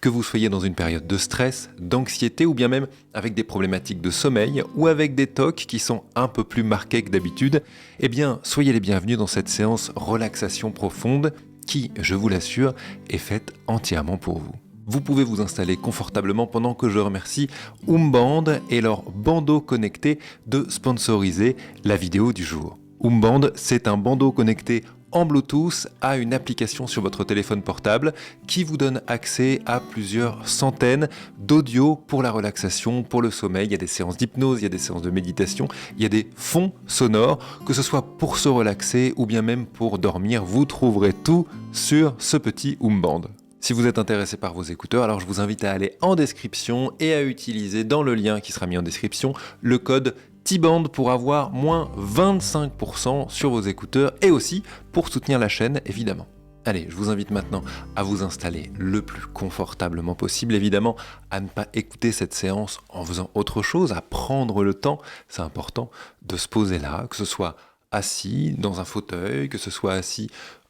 Que vous soyez dans une période de stress, d'anxiété ou bien même avec des problématiques de sommeil ou avec des TOC qui sont un peu plus marqués que d'habitude, eh bien, soyez les bienvenus dans cette séance relaxation profonde qui, je vous l'assure, est faite entièrement pour vous. Vous pouvez vous installer confortablement pendant que je remercie Umband et leur bandeau connecté de sponsoriser la vidéo du jour. Umband, c'est un bandeau connecté en Bluetooth à une application sur votre téléphone portable qui vous donne accès à plusieurs centaines d'audios pour la relaxation, pour le sommeil. Il y a des séances d'hypnose, il y a des séances de méditation, il y a des fonds sonores, que ce soit pour se relaxer ou bien même pour dormir. Vous trouverez tout sur ce petit Umband. Si vous êtes intéressé par vos écouteurs, alors je vous invite à aller en description et à utiliser dans le lien qui sera mis en description le code T-Band pour avoir moins 25% sur vos écouteurs et aussi pour soutenir la chaîne évidemment. Allez, je vous invite maintenant à vous installer le plus confortablement possible, évidemment à ne pas écouter cette séance en faisant autre chose, à prendre le temps, c'est important de se poser là, que ce soit assis dans un fauteuil, que ce soit assis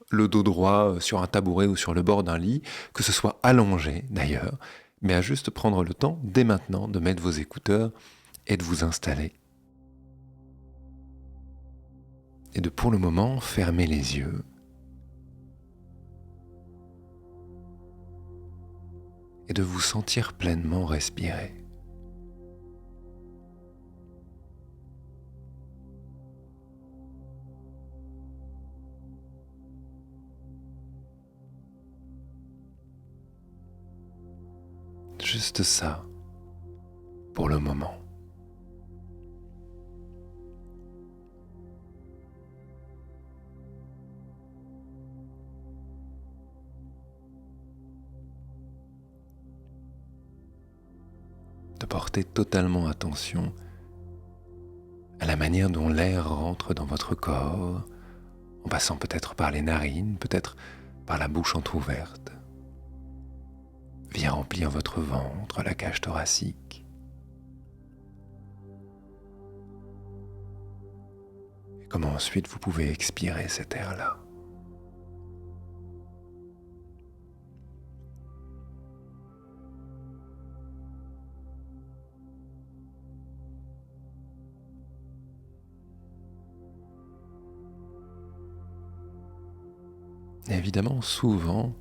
le dos droit sur un tabouret ou sur le bord d'un lit, que ce soit allongé d'ailleurs, mais à juste prendre le temps dès maintenant de mettre vos écouteurs et de vous installer. Et de pour le moment fermer les yeux et de vous sentir pleinement respirer. Juste ça pour le moment. De porter totalement attention à la manière dont l'air rentre dans votre corps, en passant peut-être par les narines, peut-être par la bouche entrouverte, vient remplir votre ventre, la cage thoracique. Et comment ensuite vous pouvez expirer cet air-là. Et évidemment, souvent,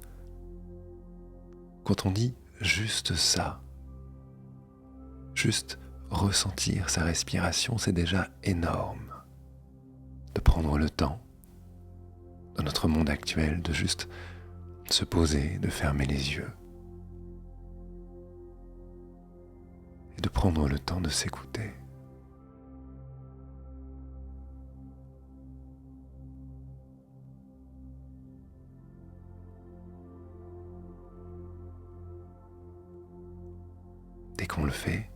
quand on dit juste ça, juste ressentir sa respiration, c'est déjà énorme. De prendre le temps, dans notre monde actuel, de juste se poser, de fermer les yeux. Et de prendre le temps de s'écouter. Dès qu'on le fait,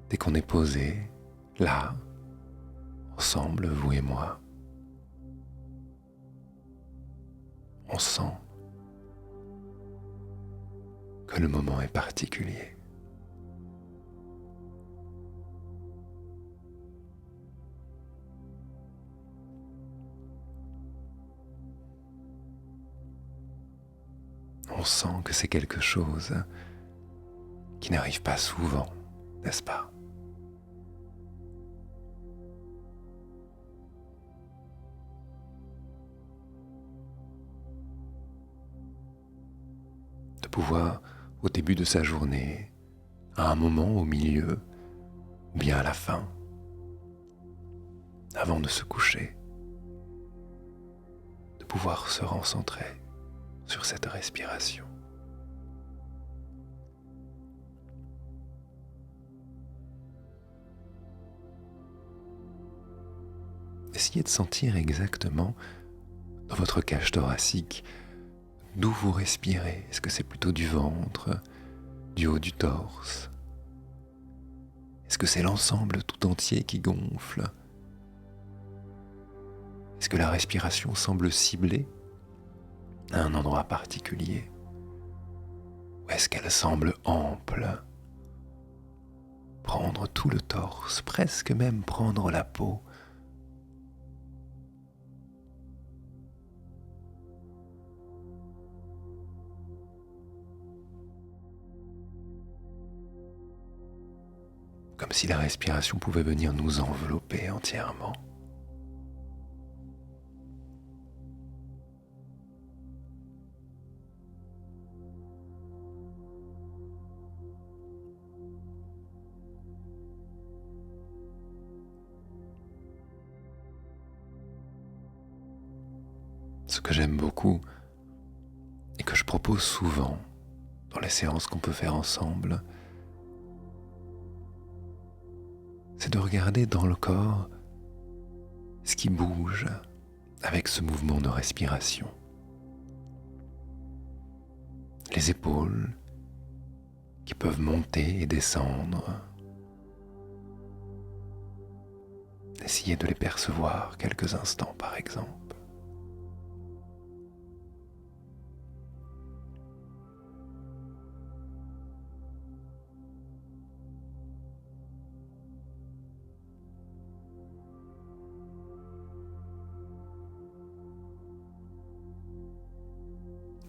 dès qu'on est posé, là, ensemble, vous et moi, on sent que le moment est particulier. On sent que c'est quelque chose qui n'arrive pas souvent, n'est-ce pas ? De pouvoir, au début de sa journée, à un moment au milieu, ou bien à la fin, avant de se coucher, de pouvoir se recentrer sur cette respiration. Essayez de sentir exactement dans votre cage thoracique d'où vous respirez. Est-ce que c'est plutôt du ventre, du haut du torse ? Est-ce que c'est l'ensemble tout entier qui gonfle ? Est-ce que la respiration semble ciblée à un endroit particulier ? Ou est-ce qu'elle semble ample ? Prendre tout le torse, presque même prendre la peau. comme si la respiration pouvait venir nous envelopper entièrement. Ce que j'aime beaucoup et que je propose souvent dans les séances qu'on peut faire ensemble, c'est de regarder dans le corps ce qui bouge avec ce mouvement de respiration. Les épaules qui peuvent monter et descendre. Essayez de les percevoir quelques instants par exemple.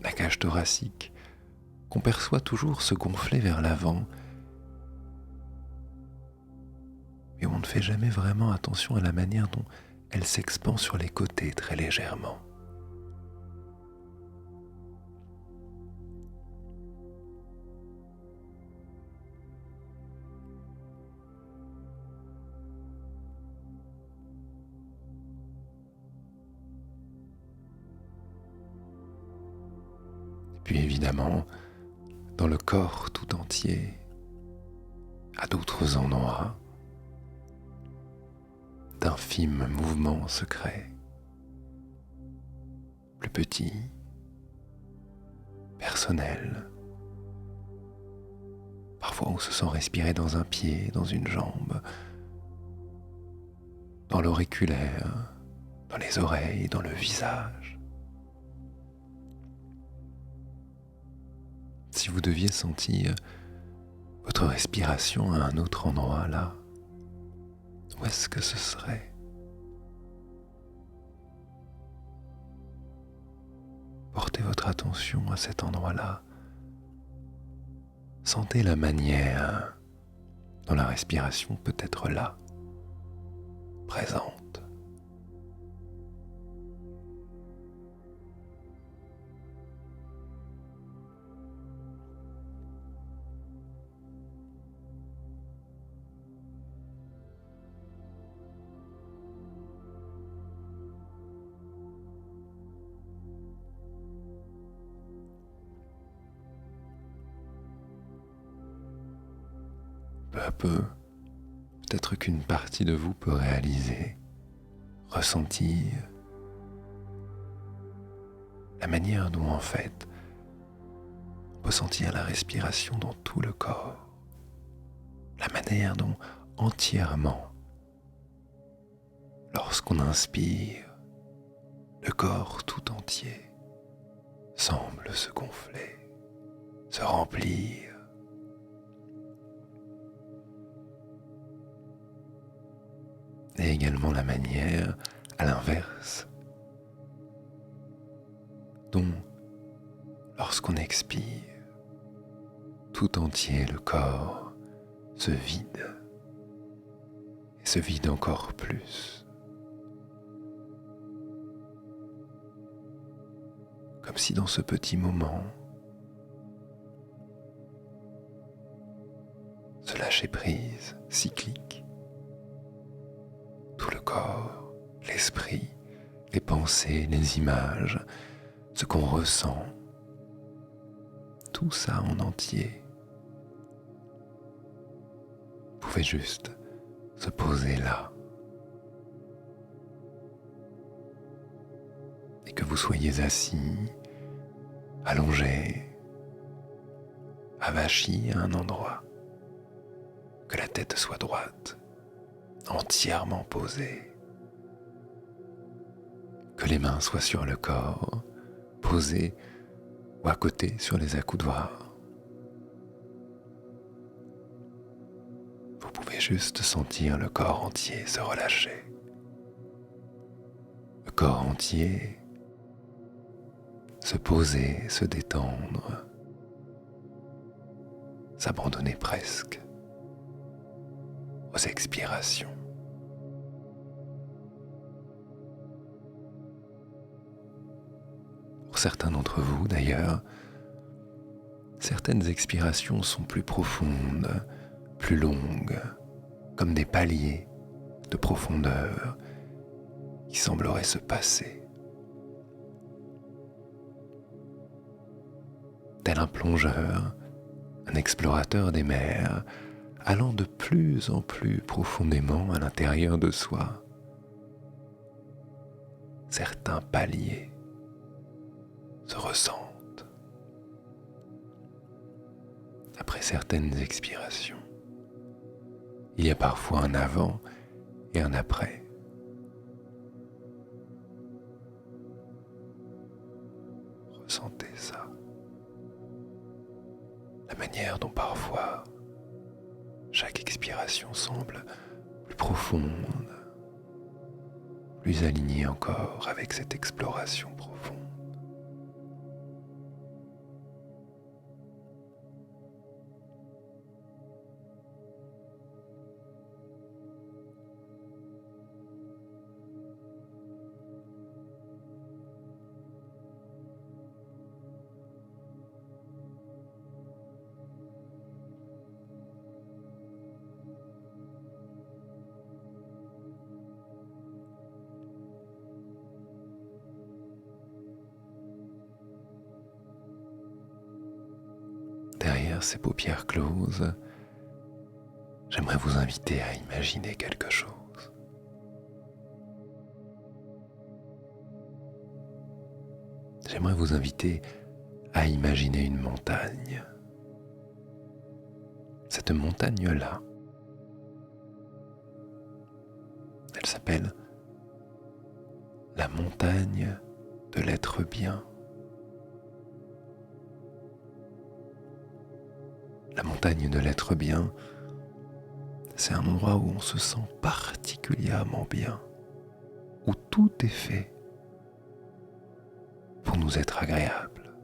La cage thoracique, qu'on perçoit toujours se gonfler vers l'avant, mais on ne fait jamais vraiment attention à la manière dont elle s'expand sur les côtés très légèrement. Puis évidemment, dans le corps tout entier, à d'autres endroits, d'infimes mouvements secrets, plus petits, personnels. Parfois on se sent respirer dans un pied, dans une jambe, dans l'auriculaire, dans les oreilles, dans le visage. Si vous deviez sentir votre respiration à un autre endroit là, où est-ce que ce serait ? Portez votre attention à cet endroit-là. Sentez la manière dont la respiration peut être là, présente. Peu à peu, peut-être qu'une partie de vous peut réaliser, ressentir la manière dont en fait on peut sentir la respiration dans tout le corps, la manière dont entièrement, lorsqu'on inspire, le corps tout entier semble se gonfler, se remplir. Et également la manière, à l'inverse, dont, lorsqu'on expire, tout entier le corps se vide, et se vide encore plus. Comme si dans ce petit moment, ce lâcher-prise cyclique, tout le corps, l'esprit, les pensées, les images, ce qu'on ressent, tout ça en entier, pouvait juste se poser là. Et que vous soyez assis, allongé, avachi à un endroit, que la tête soit droite, entièrement posée, que les mains soient sur le corps, posées ou à côté sur les accoudoirs. Vous pouvez juste sentir le corps entier se relâcher. Le corps entier se poser, se détendre, s'abandonner presque. aux expirations. Pour certains d'entre vous d'ailleurs, certaines expirations sont plus profondes, plus longues, comme des paliers de profondeur qui sembleraient se passer. Tel un plongeur, un explorateur des mers, allant de plus en plus profondément à l'intérieur de soi. Certains paliers se ressentent après certaines expirations. Il y a parfois un avant et un après. Ressentez ça. La manière dont parfois chaque expiration semble plus profonde, plus alignée encore avec cette exploration profonde. Derrière ces paupières closes, j'aimerais vous inviter à imaginer quelque chose. J'aimerais vous inviter à imaginer une montagne. Cette montagne-là, elle s'appelle la montagne de l'être bien. La montagne de l'être bien, c'est un endroit où on se sent particulièrement bien, où tout est fait pour nous être agréable.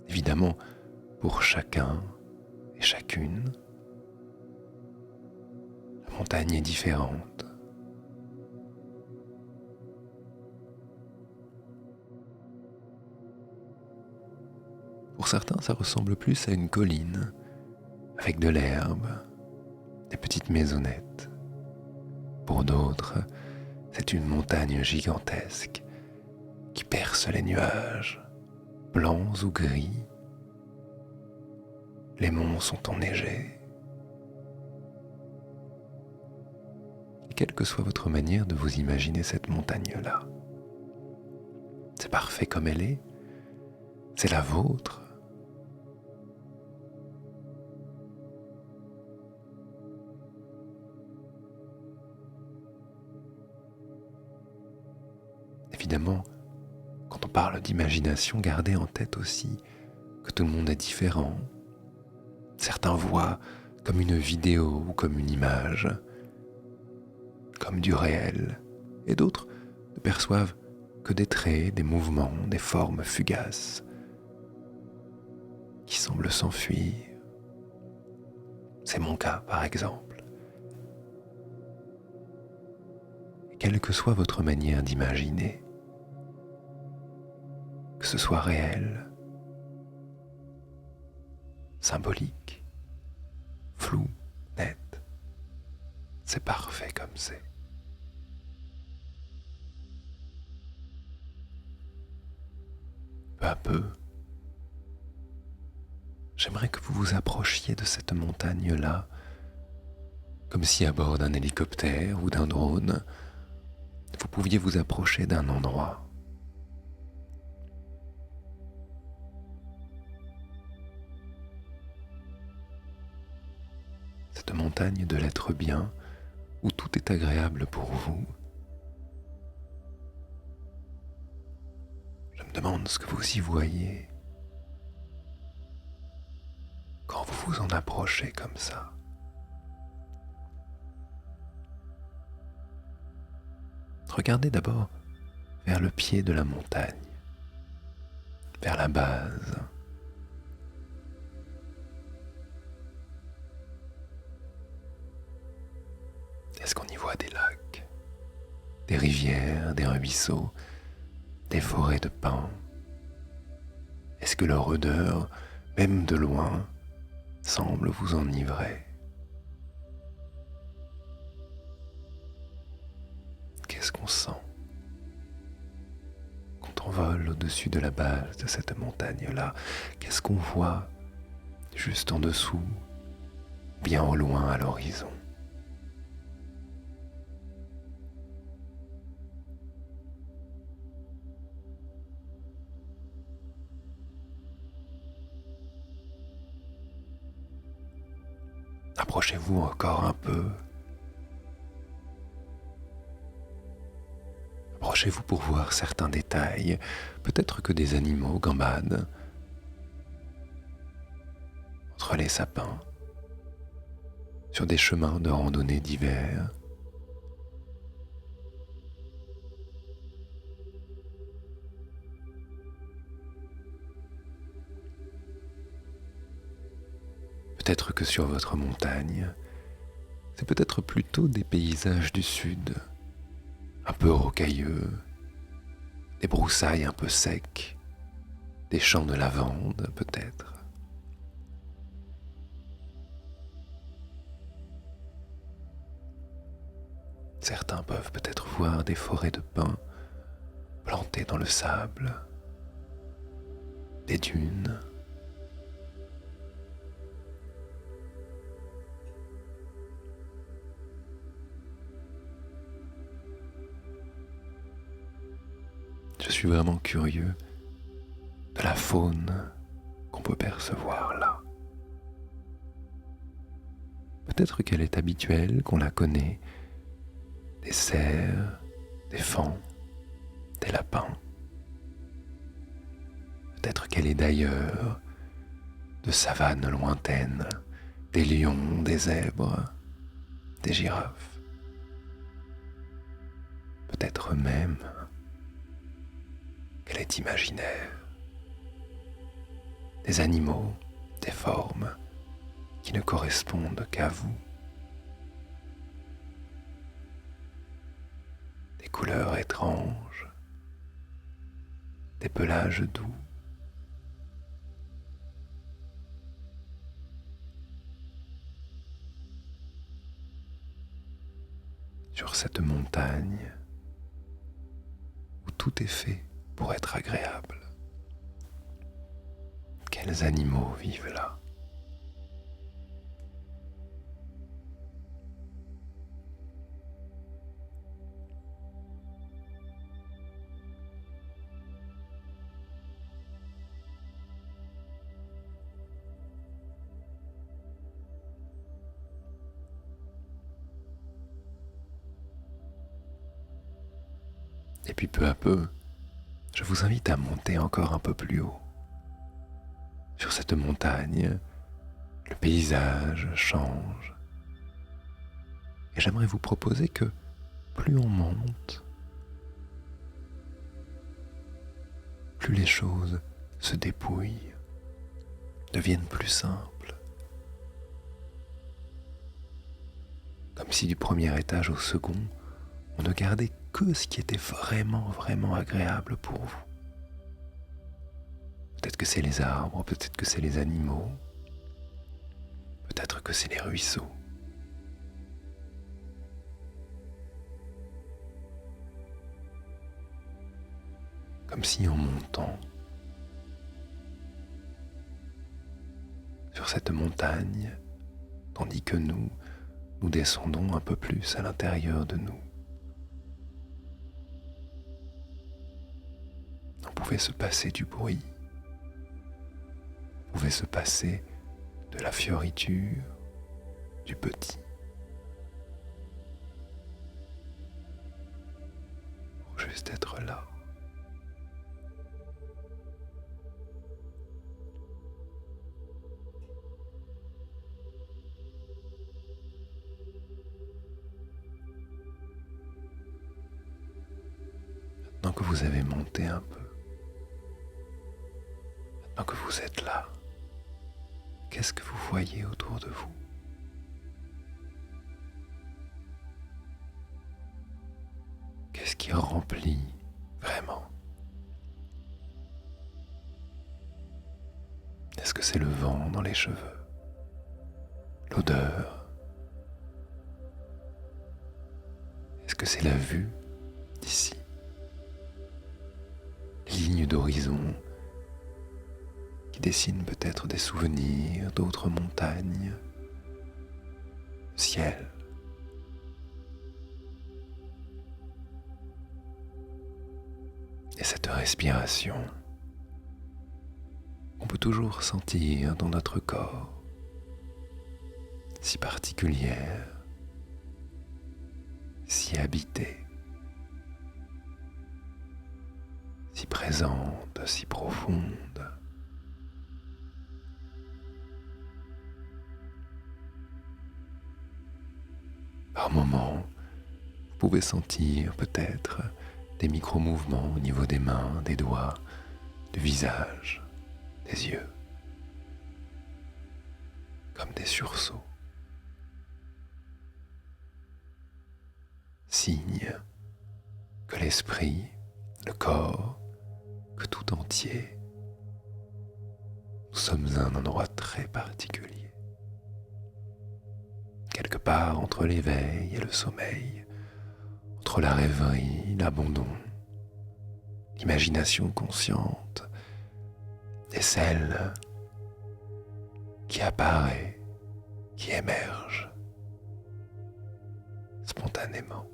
Évidemment, pour chacun et chacune, la montagne est différente. Pour certains, ça ressemble plus à une colline, avec de l'herbe, des petites maisonnettes. Pour d'autres, c'est une montagne gigantesque qui perce les nuages, blancs ou gris. Les monts sont enneigés. Et quelle que soit votre manière de vous imaginer cette montagne-là, c'est parfait comme elle est, c'est la vôtre. Évidemment, quand on parle d'imagination, gardez en tête aussi que tout le monde est différent. Certains voient comme une vidéo ou comme une image, comme du réel, et d'autres ne perçoivent que des traits, des mouvements, des formes fugaces qui semblent s'enfuir. C'est mon cas, par exemple. Et quelle que soit votre manière d'imaginer, que ce soit réel, symbolique, flou, net, c'est parfait comme c'est. Peu à peu, j'aimerais que vous vous approchiez de cette montagne-là, comme si à bord d'un hélicoptère ou d'un drone, vous pouviez vous approcher d'un endroit. Cette montagne de l'être bien, où tout est agréable pour vous. Je me demande ce que vous y voyez quand vous vous en approchez comme ça. Regardez d'abord vers le pied de la montagne, vers la base. voit des lacs, des rivières, des ruisseaux, des forêts de pins? Est-ce que leur odeur, même de loin, semble vous enivrer? Qu'est-ce qu'on sent quand on vole au-dessus de la base de cette montagne-là? Qu'est-ce qu'on voit juste en dessous, bien au loin à l'horizon? Approchez-vous encore un peu. Approchez-vous pour voir certains détails. Peut-être que des animaux gambadent entre les sapins, sur des chemins de randonnée divers. Peut-être que sur votre montagne, c'est peut-être plutôt des paysages du sud, un peu rocailleux, des broussailles un peu secs, des champs de lavande peut-être. Certains peuvent peut-être voir des forêts de pins plantées dans le sable, des dunes. Je suis vraiment curieux de la faune qu'on peut percevoir là. Peut-être qu'elle est habituelle, qu'on la connaît, des cerfs, des faons, des lapins. Peut-être qu'elle est d'ailleurs, de savanes lointaines, des lions, des zèbres, des girafes. Peut-être même qu'elle est imaginaire, des animaux, des formes qui ne correspondent qu'à vous, des couleurs étranges, des pelages doux. Sur cette montagne où tout est fait pour être agréable. Quels animaux vivent là? Et puis peu à peu, je vous invite à monter encore un peu plus haut. Sur cette montagne, le paysage change. Et j'aimerais vous proposer que plus on monte, plus les choses se dépouillent, deviennent plus simples. Comme si du premier étage au second, on ne gardait que ce qui était vraiment, vraiment agréable pour vous. Peut-être que c'est les arbres, peut-être que c'est les animaux, peut-être que c'est les ruisseaux. Comme si en montant sur cette montagne, tandis que nous descendons un peu plus à l'intérieur de nous, on pouvait se passer du bruit, on pouvait se passer de la fioriture, du petit. Pour juste être là. Maintenant que vous avez monté un peu, maintenant que vous êtes là, qu'est-ce que vous voyez autour de vous? qui remplit vraiment? Est-ce que c'est le vent dans les cheveux? L'odeur? Est-ce que c'est la vue d'ici? Les lignes d'horizon qui dessinent peut-être des souvenirs d'autres montagnes, le ciel. Et cette respiration qu'on peut toujours sentir dans notre corps, si particulière, si habitée, si présente, si profonde. Par moments, vous pouvez sentir peut-être des micro-mouvements au niveau des mains, des doigts, du visage, des yeux, comme des sursauts. Signe que l'esprit, le corps, que tout entier, nous sommes à un endroit très particulier. Quelque part entre l'éveil et le sommeil, entre la rêverie, l'abandon, l'imagination consciente et celle qui apparaît, qui émerge spontanément.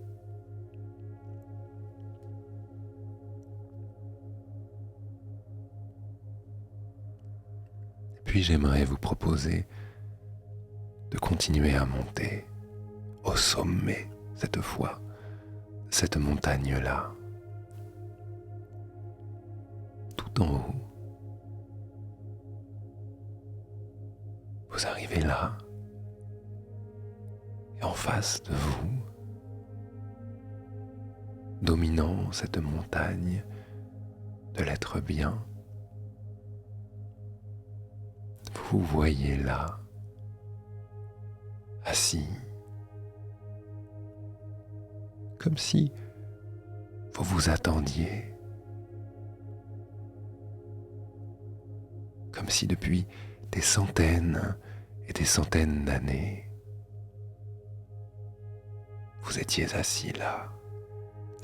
Et puis j'aimerais vous proposer de continuer à monter au sommet, cette fois, de cette montagne-là, tout en haut. Vous arrivez là, et en face de vous, dominant cette montagne de l'être bien, vous voyez là, assis, comme si vous vous attendiez, comme si depuis des centaines et des centaines d'années, vous étiez assis là,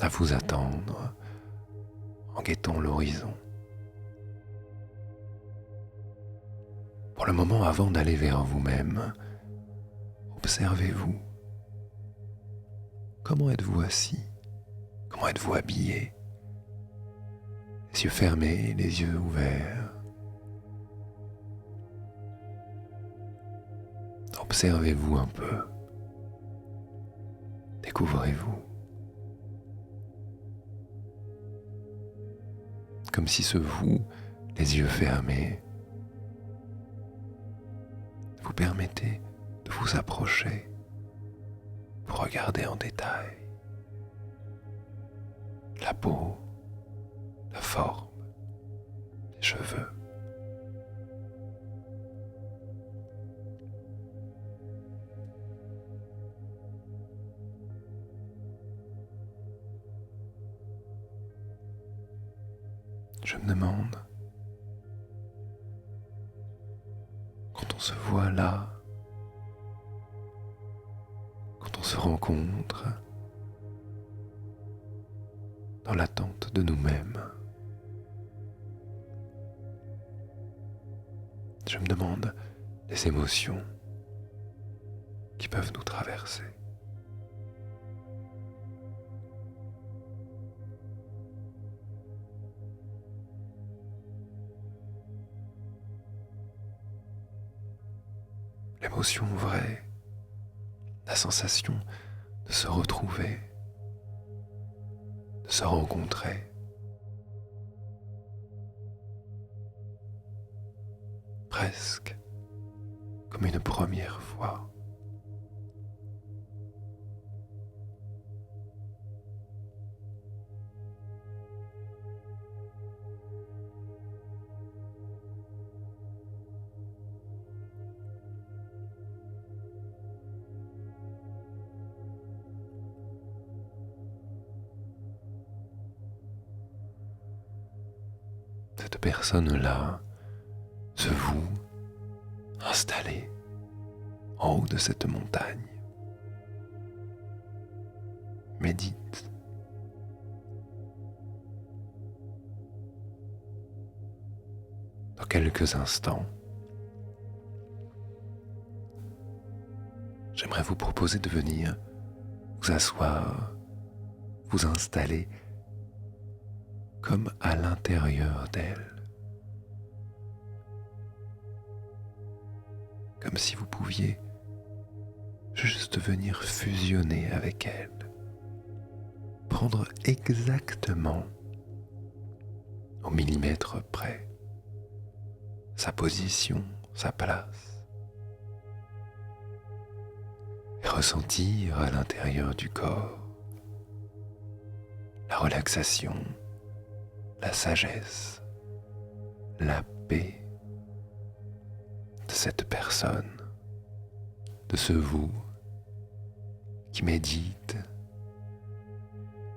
à vous attendre, en guettant l'horizon. Pour le moment, avant d'aller vers vous-même, observez-vous. Comment êtes-vous assis? Comment êtes-vous habillé? Les yeux fermés, les yeux ouverts. Observez-vous un peu. Découvrez-vous. Comme si ce vous, les yeux fermés, vous permettez de vous approcher pour regarder en détail la peau, la forme, les cheveux. Je me demande, quand on se voit là, quand on se rencontre dans l'attente de nous-mêmes, je me demande les émotions qui peuvent nous traverser. L'émotion vraie, la sensation de se retrouver, de se rencontrer. Presque comme une première fois. cette personne-là se voue installée en haut de cette montagne. Médite. Dans quelques instants, j'aimerais vous proposer de venir vous asseoir, vous installer comme à l'intérieur d'elle. Comme si vous pouviez juste venir fusionner avec elle. Prendre exactement au millimètre près sa position, sa place. Et ressentir à l'intérieur du corps la relaxation, la sagesse, la paix de cette personne, de ce vous qui médite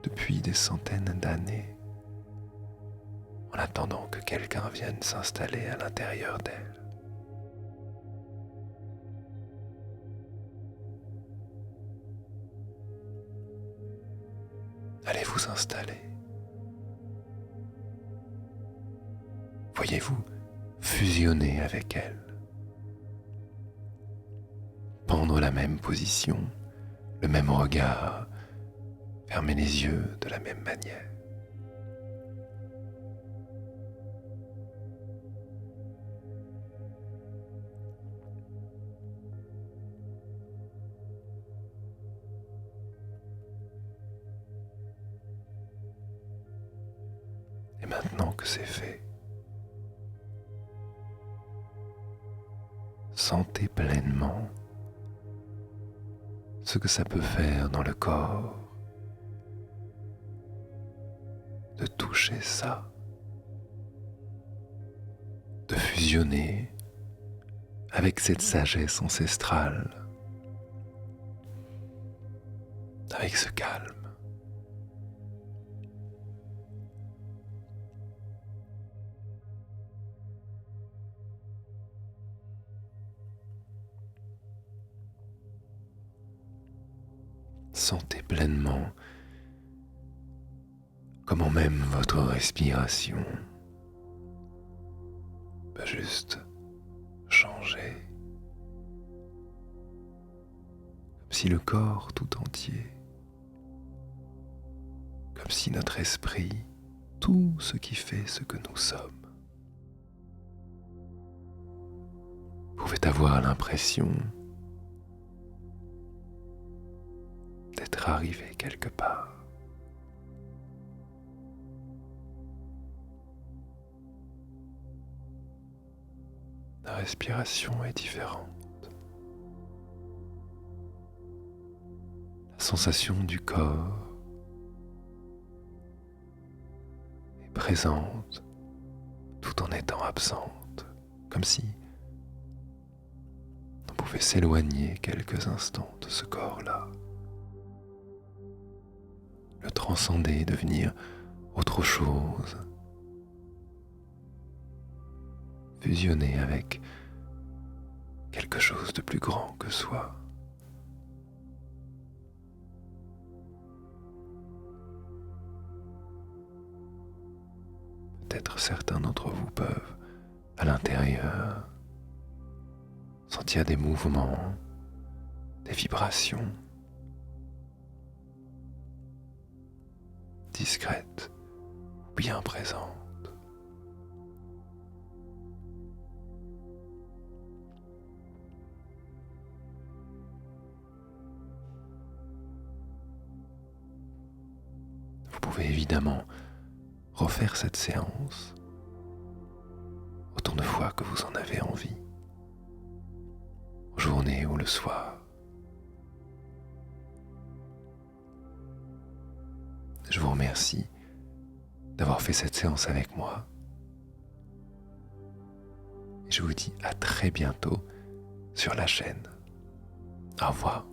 depuis des centaines d'années en attendant que quelqu'un vienne s'installer à l'intérieur d'elle. Allez vous installer. Voyez-vous fusionner avec elle. Prendre la même position, le même regard, fermer les yeux de la même manière. Et maintenant que c'est fait, sentez pleinement ce que ça peut faire dans le corps de toucher ça, de fusionner avec cette sagesse ancestrale, avec ce calme. Sentez pleinement comment même votre respiration peut juste changer, comme si le corps tout entier, comme si notre esprit, tout ce qui fait ce que nous sommes, pouvait avoir l'impression d'être arrivé quelque part. La respiration est différente. La sensation du corps est présente tout en étant absente, comme si on pouvait s'éloigner quelques instants de ce corps-là, le transcender, devenir autre chose, fusionner avec quelque chose de plus grand que soi. Peut-être certains d'entre vous peuvent, à l'intérieur, sentir des mouvements, des vibrations discrètes ou bien présentes. Vous pouvez évidemment refaire cette séance autant de fois que vous en avez envie, en journée ou le soir. Je vous remercie d'avoir fait cette séance avec moi. Et je vous dis à très bientôt sur la chaîne. Au revoir.